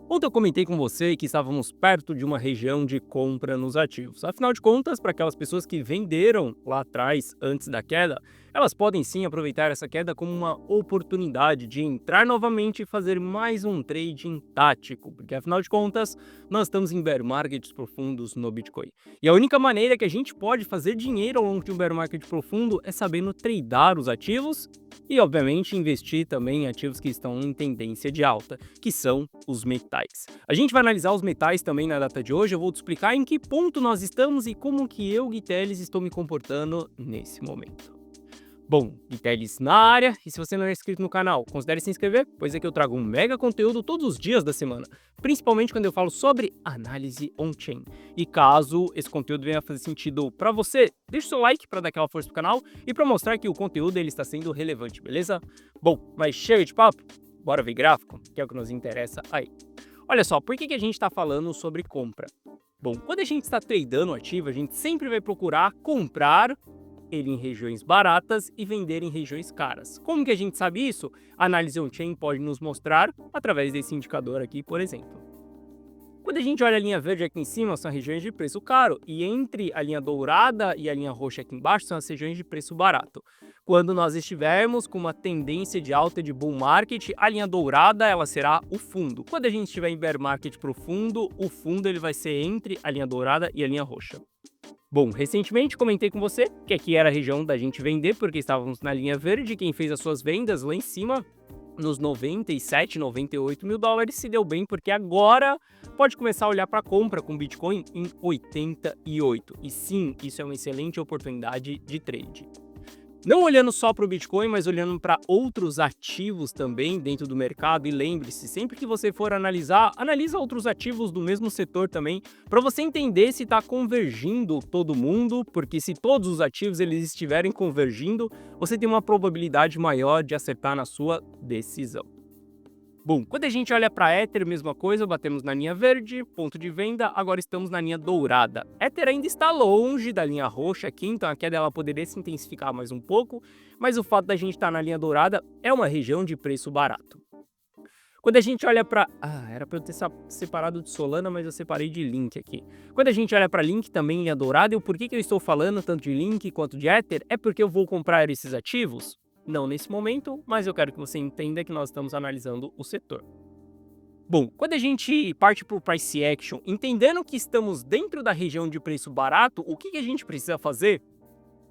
Ontem eu comentei com você que estávamos perto de uma região de compra nos ativos. Afinal de contas, para aquelas pessoas que venderam lá atrás, antes da queda, elas podem sim aproveitar essa queda como uma oportunidade de entrar novamente e fazer mais um trading tático, porque afinal de contas, nós estamos em bear markets profundos no Bitcoin. E a única maneira que a gente pode fazer dinheiro ao longo de um bear market profundo é sabendo tradear os ativos e, obviamente, investir também em ativos que estão em tendência de alta, que são os metais. A gente vai analisar os metais também na data de hoje, eu vou te explicar em que ponto nós estamos e como que eu, Gui Teles, estou me comportando nesse momento. Bom, Gui Teles na área, e se você não é inscrito no canal, considere se inscrever, pois é que eu trago um mega conteúdo todos os dias da semana, principalmente quando eu falo sobre análise on-chain. E caso esse conteúdo venha fazer sentido para você, deixa o seu like para dar aquela força pro canal e para mostrar que o conteúdo ele está sendo relevante, beleza? Bom, mas chega de papo, bora ver gráfico, que é o que nos interessa aí. Olha só, por que a gente está falando sobre compra? Bom, quando a gente está tradando o ativo, a gente sempre vai procurar comprar ele em regiões baratas e vender em regiões caras. Como que a gente sabe isso? A análise on-chain pode nos mostrar através desse indicador aqui, por exemplo. Quando a gente olha a linha verde aqui em cima, são regiões de preço caro, e entre a linha dourada e a linha roxa aqui embaixo são as regiões de preço barato. Quando nós estivermos com uma tendência de alta de bull market, a linha dourada ela será o fundo. Quando a gente estiver em bear market profundo, o fundo ele vai ser entre a linha dourada e a linha roxa. Bom, recentemente comentei com você que aqui era a região da gente vender, porque estávamos na linha verde. Quem fez as suas vendas lá em cima, nos 97, 98 mil dólares, se deu bem, porque agora pode começar a olhar para a compra com Bitcoin em 88. E sim, isso é uma excelente oportunidade de trade. Não olhando só para o Bitcoin, mas olhando para outros ativos também dentro do mercado. E lembre-se, sempre que você for analisar, analisa outros ativos do mesmo setor também, para você entender se está convergindo todo mundo, porque se todos os ativos eles estiverem convergindo, você tem uma probabilidade maior de acertar na sua decisão. Bom, quando a gente olha para Ether, mesma coisa, batemos na linha verde, ponto de venda, agora estamos na linha dourada. Ether ainda está longe da linha roxa aqui, então a queda ela poderia se intensificar mais um pouco, mas o fato da gente estar na linha dourada é uma região de preço barato. Quando a gente olha para... era para eu ter separado de Solana, mas eu separei de Link aqui. Quando a gente olha para Link também em linha dourada, e o porquê que eu estou falando tanto de Link quanto de Ether, é porque eu vou comprar esses ativos? Não nesse momento, mas eu quero que você entenda que nós estamos analisando o setor. Bom, quando a gente parte para o Price Action, entendendo que estamos dentro da região de preço barato, o que a gente precisa fazer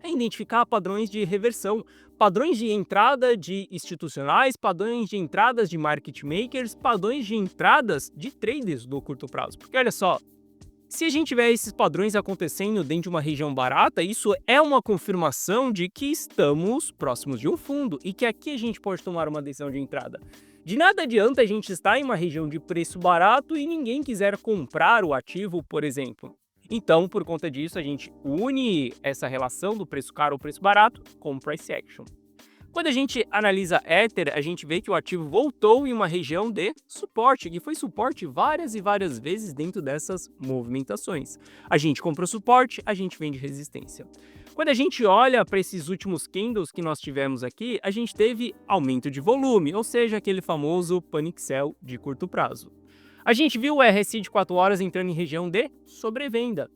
é identificar padrões de reversão, padrões de entrada de institucionais, padrões de entradas de market makers, padrões de entradas de traders do curto prazo. Porque olha só, se a gente tiver esses padrões acontecendo dentro de uma região barata, isso é uma confirmação de que estamos próximos de um fundo e que aqui a gente pode tomar uma decisão de entrada. De nada adianta a gente estar em uma região de preço barato e ninguém quiser comprar o ativo, por exemplo. Então, por conta disso, a gente une essa relação do preço caro ou preço barato com o price action. Quando a gente analisa Ether, a gente vê que o ativo voltou em uma região de suporte, que foi suporte várias e várias vezes dentro dessas movimentações. A gente comprou suporte, a gente vende resistência. Quando a gente olha para esses últimos candles que nós tivemos aqui, a gente teve aumento de volume, ou seja, aquele famoso panic sell de curto prazo. A gente viu o RSI de 4 horas entrando em região de sobrevenda.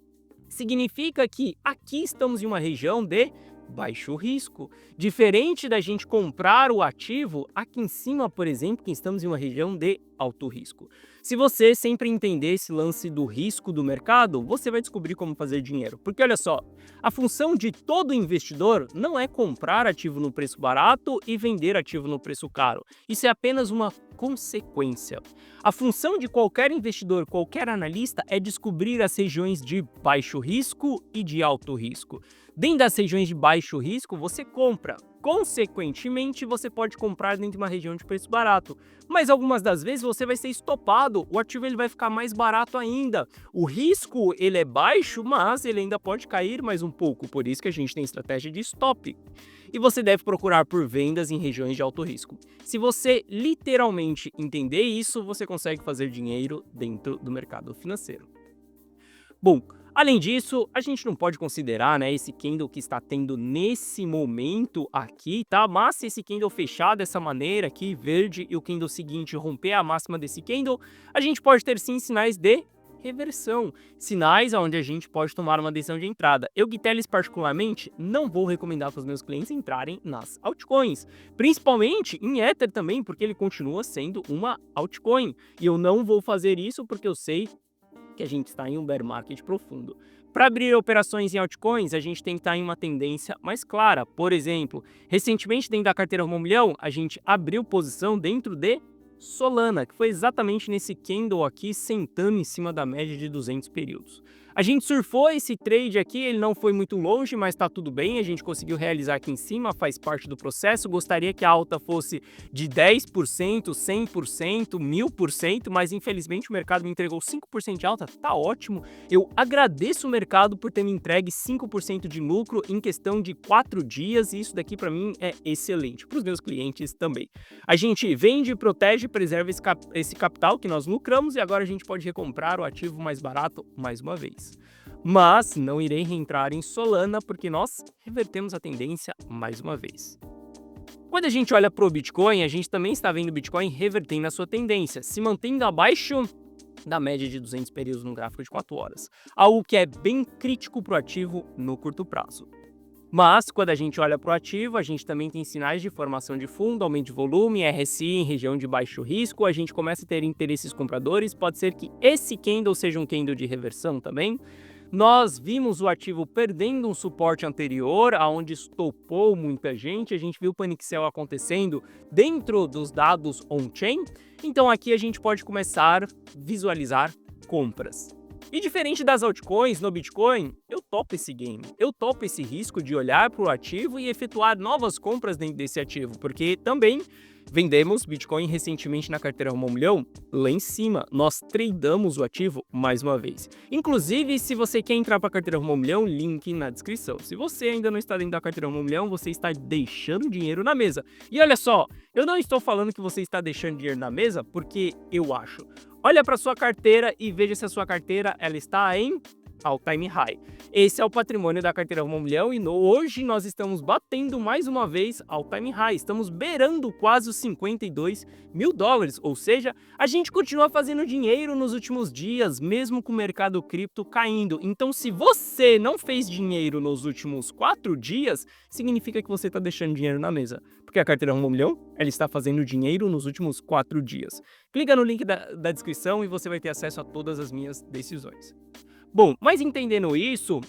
Significa que aqui estamos em uma região de baixo risco. Diferente da gente comprar o ativo, aqui em cima, por exemplo, que estamos em uma região de alto risco. Se você sempre entender esse lance do risco do mercado, você vai descobrir como fazer dinheiro. Porque olha só, a função de todo investidor não é comprar ativo no preço barato e vender ativo no preço caro. Isso é apenas uma consequência. A função de qualquer investidor, qualquer analista, é descobrir as regiões de baixo risco e de alto risco. Dentro das regiões de baixo risco, você compra. Consequentemente, você pode comprar dentro de uma região de preço barato. Mas algumas das vezes você vai ser estopado, o ativo ele vai ficar mais barato ainda. O risco ele é baixo, mas ele ainda pode cair mais um pouco. Por isso que a gente tem estratégia de stop. E você deve procurar por vendas em regiões de alto risco. Se você literalmente entender isso, você consegue fazer dinheiro dentro do mercado financeiro. Bom, Além disso, a gente não pode considerar, né, esse candle que está tendo nesse momento aqui, tá? Mas se esse candle fechar dessa maneira aqui, verde, e o candle seguinte romper a máxima desse candle, a gente pode ter sim sinais de reversão, sinais onde a gente pode tomar uma decisão de entrada. Eu, Guiteles, particularmente, não vou recomendar para os meus clientes entrarem nas altcoins, principalmente em Ether também, porque ele continua sendo uma altcoin, e eu não vou fazer isso porque eu sei que a gente está em um bear market profundo. Para abrir operações em altcoins, a gente tem que estar em uma tendência mais clara. Por exemplo, recentemente dentro da carteira Rumo ao Milhão, a gente abriu posição dentro de Solana, que foi exatamente nesse candle aqui, sentando em cima da média de 200 períodos. A gente surfou esse trade aqui, ele não foi muito longe, mas tá tudo bem, a gente conseguiu realizar aqui em cima, faz parte do processo. Gostaria que a alta fosse de 10%, 100%, 1000%, mas infelizmente o mercado me entregou 5% de alta, tá ótimo. Eu agradeço o mercado por ter me entregue 5% de lucro em questão de 4 dias, e isso daqui para mim é excelente, para os meus clientes também. A gente vende, protege, preserva esse capital que nós lucramos, e agora a gente pode recomprar o ativo mais barato mais uma vez. Mas não irei reentrar em Solana porque nós revertemos a tendência mais uma vez. Quando a gente olha para o Bitcoin, a gente também está vendo o Bitcoin revertendo a sua tendência, se mantendo abaixo da média de 200 períodos no gráfico de 4 horas, algo que é bem crítico para o ativo no curto prazo. Mas, quando a gente olha para o ativo, a gente também tem sinais de formação de fundo, aumento de volume, RSI em região de baixo risco, a gente começa a ter interesses compradores, pode ser que esse candle seja um candle de reversão também. Nós vimos o ativo perdendo um suporte anterior, aonde estopou muita gente, a gente viu o panic sell acontecendo dentro dos dados on-chain, então aqui a gente pode começar a visualizar compras. E diferente das altcoins, no Bitcoin, eu topo esse game, eu topo esse risco de olhar para o ativo e efetuar novas compras dentro desse ativo, porque também vendemos Bitcoin recentemente na carteira Rumo ao Milhão, lá em cima, nós tradamos o ativo mais uma vez. Inclusive, se você quer entrar para a carteira Rumo ao Milhão, link na descrição. Se você ainda não está dentro da carteira Rumo ao Milhão, você está deixando dinheiro na mesa. E olha só, eu não estou falando que você está deixando dinheiro na mesa porque eu acho. Olha para sua carteira e veja se a sua carteira ela está em all-time high. Esse é o patrimônio da carteira Rumo ao Milhão e hoje nós estamos batendo mais uma vez all-time high. Estamos beirando quase os 52 mil dólares, ou seja, a gente continua fazendo dinheiro nos últimos dias, mesmo com o mercado cripto caindo. Então, se você não fez dinheiro nos últimos 4 dias, significa que você está deixando dinheiro na mesa. Porque a carteira Rumo ao Milhão, ela está fazendo dinheiro nos últimos 4 dias. Clica no link da descrição e você vai ter acesso a todas as minhas decisões. Bom, mas entendendo isso,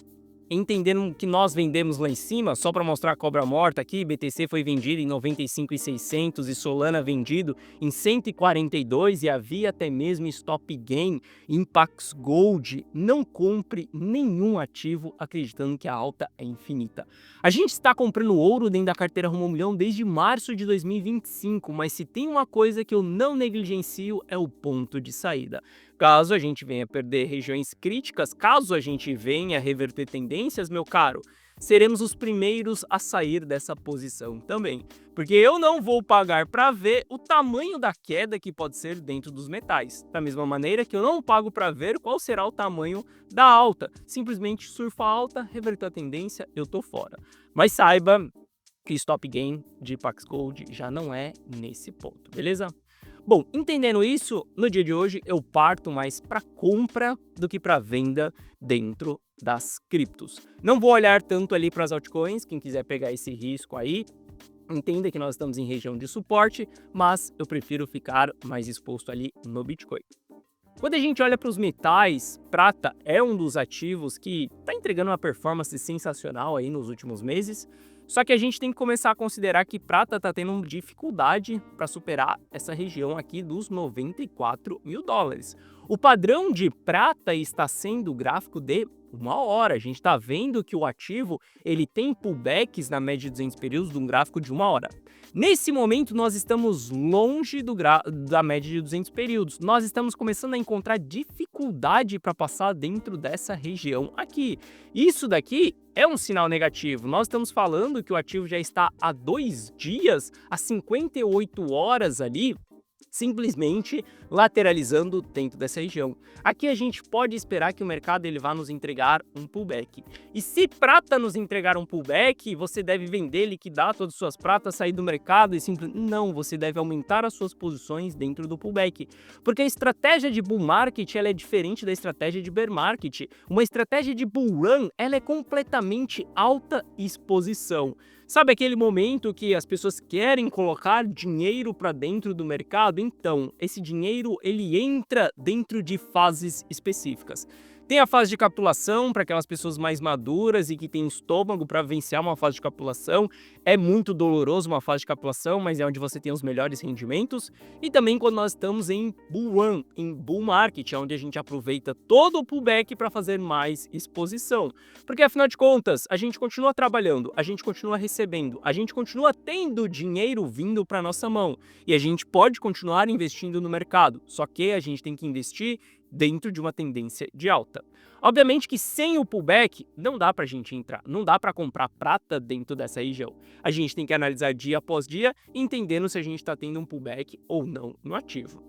entendendo que nós vendemos lá em cima, só para mostrar a cobra morta aqui, BTC foi vendido em 95.600 e Solana vendido em 142 e havia até mesmo stop gain em Pax Gold. Não compre nenhum ativo acreditando que a alta é infinita. A gente está comprando ouro dentro da carteira Rumo ao Milhão desde março de 2025, mas se tem uma coisa que eu não negligencio é o ponto de saída. Caso a gente venha perder regiões críticas, caso a gente venha reverter tendências, meu caro, seremos os primeiros a sair dessa posição também. Porque eu não vou pagar para ver o tamanho da queda que pode ser dentro dos metais. Da mesma maneira que eu não pago para ver qual será o tamanho da alta. Simplesmente surfa alta, reverter a tendência, eu tô fora. Mas saiba que stop gain de Pax Gold já não é nesse ponto, beleza? Bom, entendendo isso, no dia de hoje eu parto mais para compra do que para venda dentro das criptos. Não vou olhar tanto ali para as altcoins, quem quiser pegar esse risco aí, entenda que nós estamos em região de suporte, mas eu prefiro ficar mais exposto ali no Bitcoin. Quando a gente olha para os metais, prata é um dos ativos que está entregando uma performance sensacional aí nos últimos meses. Só que a gente tem que começar a considerar que prata está tendo dificuldade para superar essa região aqui dos 94 mil dólares. O padrão de prata está sendo o gráfico de 1 hora. A gente está vendo que o ativo ele tem pullbacks na média de 200 períodos de um gráfico de 1 hora. Nesse momento, nós estamos longe da média de 200 períodos. Nós estamos começando a encontrar dificuldade para passar dentro dessa região aqui. Isso daqui é um sinal negativo. Nós estamos falando que o ativo já está há 2 dias, há 58 horas ali, simplesmente lateralizando dentro dessa região. Aqui a gente pode esperar que o mercado ele vá nos entregar um pullback. E se prata nos entregar um pullback, você deve vender, liquidar todas as suas pratas, sair do mercado e simplesmente... Não, você deve aumentar as suas posições dentro do pullback. Porque a estratégia de bull market ela é diferente da estratégia de bear market. Uma estratégia de bull run ela é completamente alta exposição. Sabe aquele momento que as pessoas querem colocar dinheiro para dentro do mercado? Então, esse dinheiro ele entra dentro de fases específicas. Tem a fase de capitulação para aquelas pessoas mais maduras e que têm estômago para vencer uma fase de capitulação. É muito doloroso uma fase de capitulação, mas é onde você tem os melhores rendimentos. E também quando nós estamos em bull run, em bull market, onde a gente aproveita todo o pullback para fazer mais exposição. Porque afinal de contas, a gente continua trabalhando, a gente continua recebendo, a gente continua tendo dinheiro vindo para nossa mão. E a gente pode continuar investindo no mercado, só que a gente tem que investir dentro de uma tendência de alta. Obviamente que sem o pullback não dá para a gente entrar, não dá para comprar prata dentro dessa região. A gente tem que analisar dia após dia, entendendo se a gente está tendo um pullback ou não no ativo.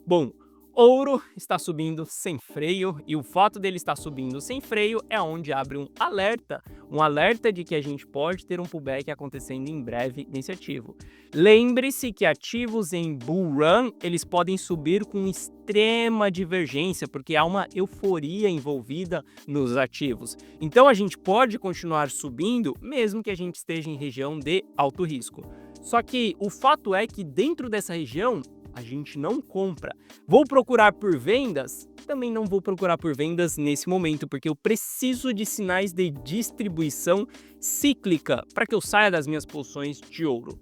Bom, ouro está subindo sem freio e o fato dele estar subindo sem freio é onde abre um alerta de que a gente pode ter um pullback acontecendo em breve nesse ativo. Lembre-se que ativos em bull run, eles podem subir com extrema divergência, porque há uma euforia envolvida nos ativos. Então a gente pode continuar subindo, mesmo que a gente esteja em região de alto risco. Só que o fato é que dentro dessa região, a gente não compra. Vou procurar por vendas? Também não vou procurar por vendas nesse momento, porque eu preciso de sinais de distribuição cíclica para que eu saia das minhas posições de ouro.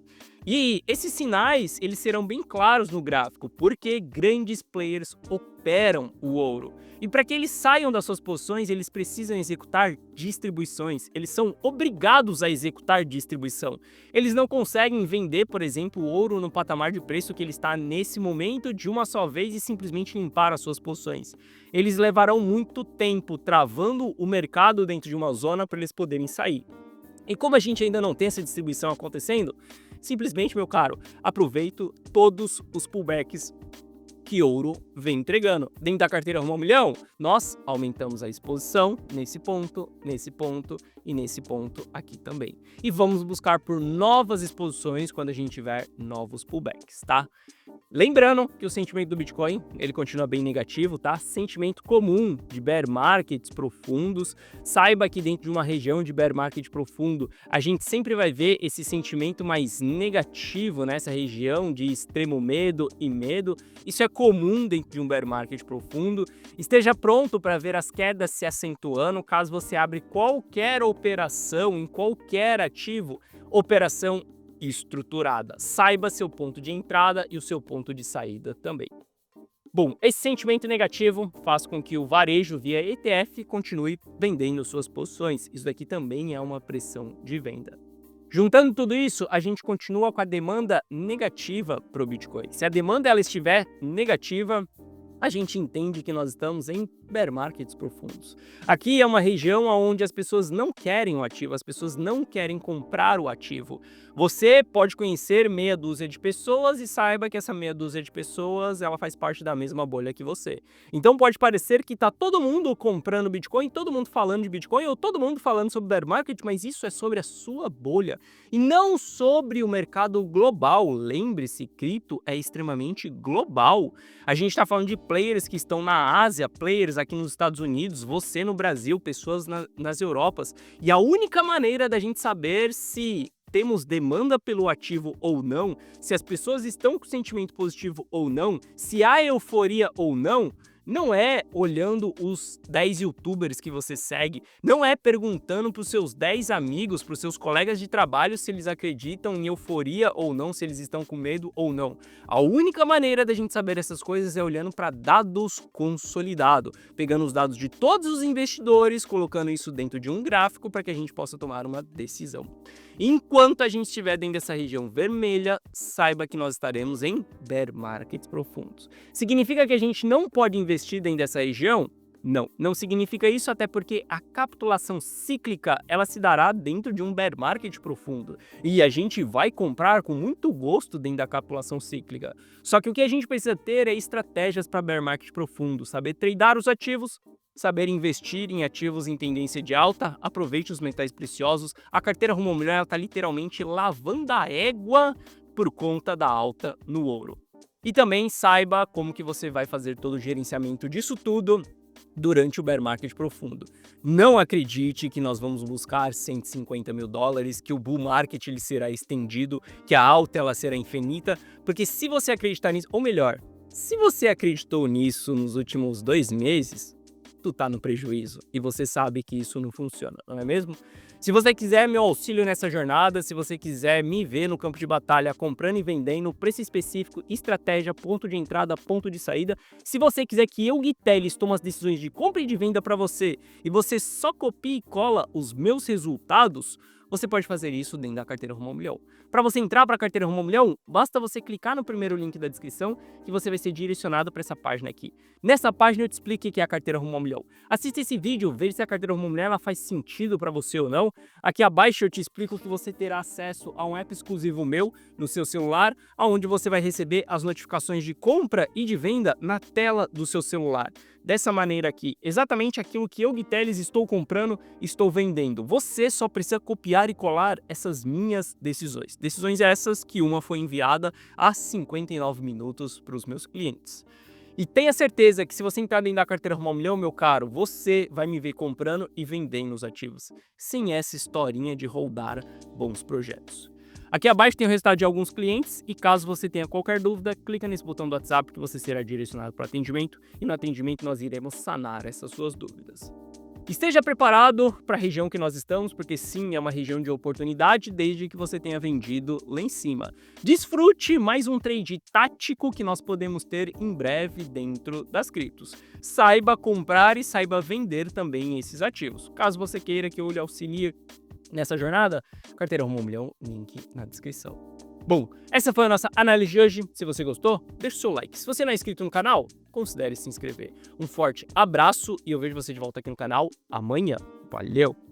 E esses sinais, eles serão bem claros no gráfico, porque grandes players operam o ouro. E para que eles saiam das suas posições, eles precisam executar distribuições. Eles são obrigados a executar distribuição. Eles não conseguem vender, por exemplo, o ouro no patamar de preço que ele está nesse momento de uma só vez e simplesmente limpar as suas posições. Eles levarão muito tempo travando o mercado dentro de uma zona para eles poderem sair. E como a gente ainda não tem essa distribuição acontecendo, simplesmente, meu caro, aproveito todos os pullbacks que ouro vem entregando. Dentro da carteira Rumo ao Milhão, nós aumentamos a exposição nesse ponto e nesse ponto aqui também. E vamos buscar por novas exposições quando a gente tiver novos pullbacks, tá? Lembrando que o sentimento do Bitcoin, ele continua bem negativo, tá? Sentimento comum de bear markets profundos. Saiba que dentro de uma região de bear market profundo, a gente sempre vai ver esse sentimento mais negativo nessa região de extremo medo e medo. Isso é comum dentro de um bear market profundo. Esteja pronto para ver as quedas se acentuando caso você abre qualquer operação em qualquer ativo, operação estruturada. Saiba seu ponto de entrada e o seu ponto de saída também. Bom, esse sentimento negativo faz com que o varejo via ETF continue vendendo suas posições. Isso daqui também é uma pressão de venda. Juntando tudo isso, a gente continua com a demanda negativa para o Bitcoin. Se a demanda ela estiver negativa, a gente entende que nós estamos em bear markets profundos. Aqui é uma região onde as pessoas não querem o ativo, as pessoas não querem comprar o ativo. Você pode conhecer meia dúzia de pessoas e saiba que essa meia dúzia de pessoas ela faz parte da mesma bolha que você. Então pode parecer que está todo mundo comprando Bitcoin, todo mundo falando de Bitcoin ou todo mundo falando sobre bear market, mas isso é sobre a sua bolha e não sobre o mercado global. Lembre-se, cripto é extremamente global. A gente está falando de players que estão na Ásia, players aqui nos Estados Unidos, você no Brasil, pessoas nas Europas. E a única maneira da gente saber se temos demanda pelo ativo ou não, se as pessoas estão com sentimento positivo ou não, se há euforia ou não, não é olhando os 10 youtubers que você segue, não é perguntando para os seus 10 amigos, para os seus colegas de trabalho se eles acreditam em euforia ou não, se eles estão com medo ou não. A única maneira da gente saber essas coisas é olhando para dados consolidados, pegando os dados de todos os investidores, colocando isso dentro de um gráfico para que a gente possa tomar uma decisão. Enquanto a gente estiver dentro dessa região vermelha, saiba que nós estaremos em bear markets profundos. Significa que a gente não pode investir dentro dessa região? Não, não significa isso, até porque a capitulação cíclica ela se dará dentro de um bear market profundo. E a gente vai comprar com muito gosto dentro da capitulação cíclica. Só que o que a gente precisa ter é estratégias para bear market profundo, saber tradear os ativos, saber investir em ativos em tendência de alta, aproveite os metais preciosos. A carteira Rumo ao Milhão está literalmente lavando a égua por conta da alta no ouro. E também saiba como que você vai fazer todo o gerenciamento disso tudo durante o bear market profundo. Não acredite que nós vamos buscar 150 mil dólares, que o bull market ele será estendido, que a alta ela será infinita, porque se você acreditar nisso, ou melhor, se você acreditou nisso nos últimos 2 meses, tu tá no prejuízo e você sabe que isso não funciona, não é mesmo? Se você quiser meu auxílio nessa jornada, se você quiser me ver no campo de batalha comprando e vendendo, preço específico, estratégia, ponto de entrada, ponto de saída, se você quiser que eu, Gui Telles, tome as decisões de compra e de venda para você e você só copia e cola os meus resultados, você pode fazer isso dentro da carteira Rumo ao Milhão. Para você entrar para a carteira Rumo ao Milhão, basta você clicar no primeiro link da descrição que você vai ser direcionado para essa página aqui. Nessa página eu te explico o que é a carteira Rumo ao Milhão. Assista esse vídeo, veja se a carteira Rumo ao Milhão ela faz sentido para você ou não. Aqui abaixo eu te explico que você terá acesso a um app exclusivo meu no seu celular, onde você vai receber as notificações de compra e de venda na tela do seu celular. Dessa maneira aqui, exatamente aquilo que eu, Gui Telles, estou comprando, estou vendendo. Você só precisa copiar e colar essas minhas decisões. Decisões essas que uma foi enviada há 59 minutos para os meus clientes. E tenha certeza que se você entrar dentro da carteira Rumo ao Milhão, meu caro, você vai me ver comprando e vendendo os ativos, sem essa historinha de holdar bons projetos. Aqui abaixo tem o resultado de alguns clientes e caso você tenha qualquer dúvida, clica nesse botão do WhatsApp que você será direcionado para atendimento e no atendimento nós iremos sanar essas suas dúvidas. Esteja preparado para a região que nós estamos, porque sim, é uma região de oportunidade desde que você tenha vendido lá em cima. Desfrute mais um trade tático que nós podemos ter em breve dentro das criptos. Saiba comprar e saiba vender também esses ativos. Caso você queira que eu lhe auxilie nessa jornada, carteira Rumo ao Milhão, link na descrição. Bom, essa foi a nossa análise de hoje. Se você gostou, deixa o seu like. Se você não é inscrito no canal, considere se inscrever. Um forte abraço e eu vejo você de volta aqui no canal amanhã. Valeu!